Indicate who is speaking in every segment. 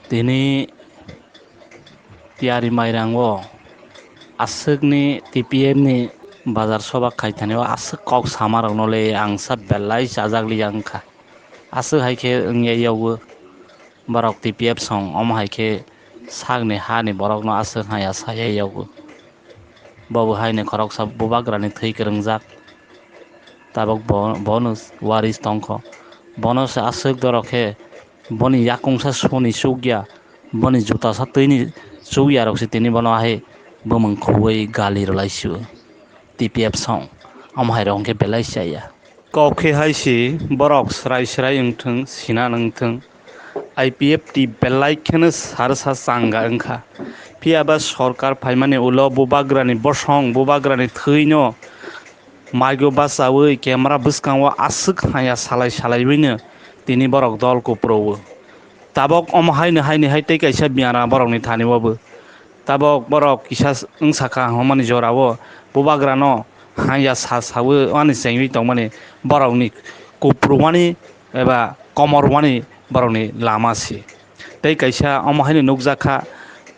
Speaker 1: Tini tiari mairango asukni TPM ni bazar soba khaitani asuk kok samarok nole angsa belai sajagli angkha asuk haike ngai yawo borok TPF song om haike sagni hani borok no asuk haya saya yawo bobo haine khorok sa bubagrani thui kringjak tabok bonus waris tongkha bonus asuk dorokhe boni yakungsa soni sugya boni juta sa tini sugya rok si tini bono ahe bomong khowai gali rolaisu TPF song om hai rong ke belai saya kokhe haisi borok srai wngthang sina nangthang IPF ti belai kheno sarsa changa wngkha phiaba sorkar phaimani ulo bubagrani bosong bubagrani thwino maigo basawi camera bwskango asuk haya salai bino tini borok dol kuprowo tabok om haine hai tei kaisa biara borokni thaniwobo tabok borok kisa wngsakha homani Jora o bubagrano haya sasawo ani chengwi tongmani borokni kuprumani eba komormani borokni lama si tei kaisa om haine nukjakha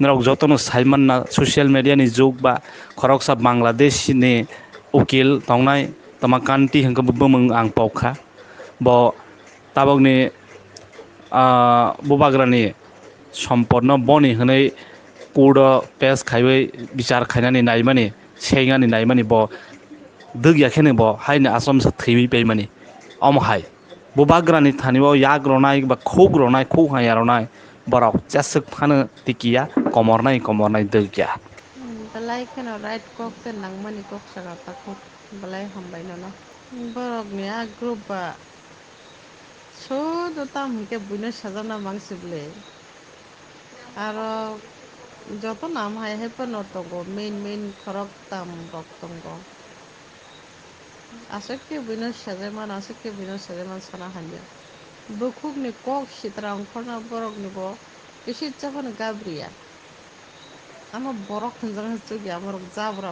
Speaker 1: norok jotono saimanna social media ni jug ba khoroksa Bangladesh ni ukil tongnai tamakanti hingke bomong ang pokha bo tabokni bubagrani সম্পন্ন boni hwnoi kudo pes khaiwi bichar khainani naimani sengani naimani bo dugya kheno bo haine asomsa theiwi paimani om hai bubagrani thanio yak ronai ba khug ronai khug haya ronai borok chesuk phano tikiya komornai dugya
Speaker 2: Balai kheno right kok te nangmani kok saka takok balai hambai nono borok ni a group ba sudo tam hingke buino sajana mangsibli aro joto nam hai pano tongo main khorok tam rok tongo asok buino sajaman sana hanya bukhuk ni kok sitrang khorna borok ni bo kisit japano gabriya ama borok hinjang chugya amorok jabra